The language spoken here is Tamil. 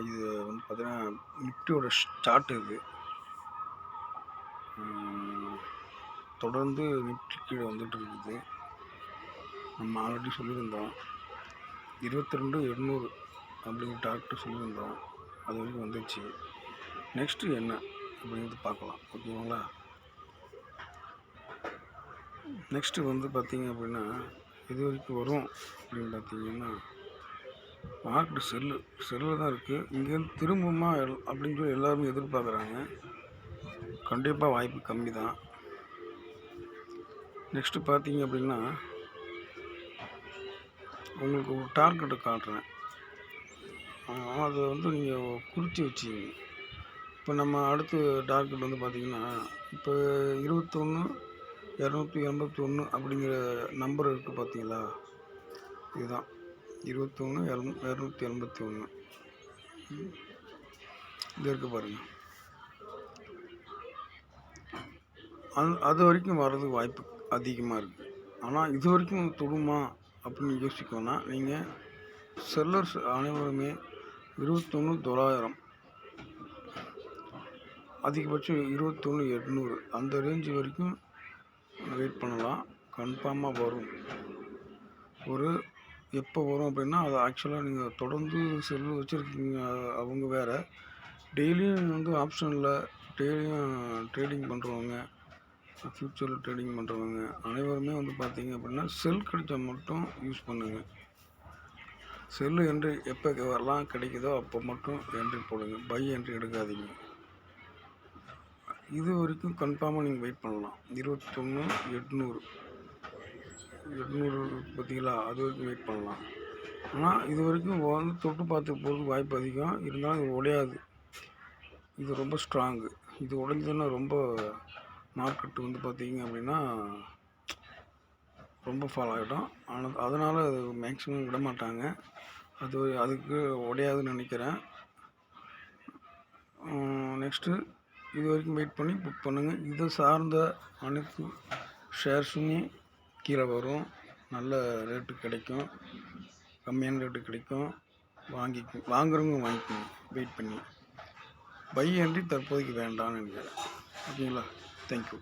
இது வந்து பார்த்தீங்கன்னா நிஃப்டியோட சார்ட் இது. தொடர்ந்து நிஃப்டி கீழே வந்துட்டு இருக்குது. நம்ம ஆல்ரெடி சொல்லியிருந்தோம் 22,800 அப்படிங்கிற டார்கெட் சொல்லியிருந்தோம். அது வரைக்கும் வந்துச்சு. நெக்ஸ்ட்டு என்ன அப்படிங்கிறது பார்க்கலாம். ஓகேங்களா? நெக்ஸ்ட்டு வந்து பார்த்திங்க அப்படின்னா இது வரைக்கும் வரும் அப்படின்னு பார்த்தீங்கன்னா மார்க்கெட்டு செல்லில் தான் இருக்குது. இங்கேருந்து திரும்புமா அப்படின்னு சொல்லி எல்லோருமே எதிர்பார்க்குறாங்க. கண்டிப்பாக வாய்ப்பு கம்மி தான். நெக்ஸ்ட்டு பார்த்தீங்க அப்படின்னா உங்களுக்கு ஒரு டார்கெட்டை காட்டுறேன். அதை வந்து நீங்கள் குறித்து வச்சுக்கிங்க. இப்போ நம்ம அடுத்த டார்கெட் வந்து பார்த்திங்கன்னா இப்போ 21,281 அப்படிங்கிற நம்பர் இருக்குது பார்த்தீங்களா? இதுதான் 21,281 இது இருக்குது பாருங்கள். அது வரைக்கும் வர்றதுக்கு வாய்ப்பு அதிகமாக இருக்குது. ஆனால் இது வரைக்கும் தொடுமா அப்படின்னு யோசிக்கோன்னா நீங்கள் செல்லர்ஸ் அனைவருமே 21,900 அதிகபட்சம் 21,800 அந்த ரேஞ்சு வரைக்கும் வெயிட் பண்ணலாம். கன்ஃபார்மாக வரும். எப்போ வரும் அப்படின்னா அது ஆக்சுவலாக நீங்கள் தொடர்ந்து செல்லு வச்சுருக்கீங்க அவங்க வேறு. டெய்லியும் வந்து ஆப்ஷனில் டெய்லியும் ட்ரேடிங் பண்ணுறவங்க, ஃப்யூச்சரில் ட்ரேடிங் பண்ணுறவங்க அனைவருமே வந்து பார்த்தீங்க அப்படின்னா செல் கிடைச்சா மட்டும் யூஸ் பண்ணுங்கள். செல்லு என்ட்ரி எப்போ வரலாம் கிடைக்குதோ அப்போ மட்டும் என்ட்ரி போடுங்க. பை என்ட்ரி எடுக்காதீங்க. இது வரைக்கும் கன்ஃபார்மாக நீங்கள் வெயிட் பண்ணலாம். 21,800 பார்த்தீங்களா? அது வரைக்கும் வெயிட் பண்ணலாம். ஆனால் இது வரைக்கும் வந்து தொட்டு பார்த்து போகிறதுக்கு வாய்ப்பு அதிகம். இருந்தாலும் இது உடையாது. இது ரொம்ப ஸ்ட்ராங்கு. இது உடைஞ்சதுன்னா ரொம்ப மார்க்கெட்டு வந்து பார்த்திங்க அப்படின்னா ரொம்ப ஃபால் ஆகிடும். ஆனால் அதனால் அது மேக்ஸிமம் விட மாட்டாங்க. அதுக்கு உடையாதுன்னு நினைக்கிறேன். நெக்ஸ்ட்டு இது வரைக்கும் வெயிட் பண்ணி புக் பண்ணுங்கள். இதை சார்ந்த அனைத்து ஷேர்ஸுமே கீழே வரும். நல்ல ரேட்டு கிடைக்கும், கம்மியான ரேட்டு கிடைக்கும். வாங்குறவங்க வாங்கிக்கோங்க வெயிட் பண்ணி. பை என்ட்ரி தற்போதைக்கு வேண்டாம்னு நினைக்கிறேன். ஓகேங்களா? தேங்க்யூ.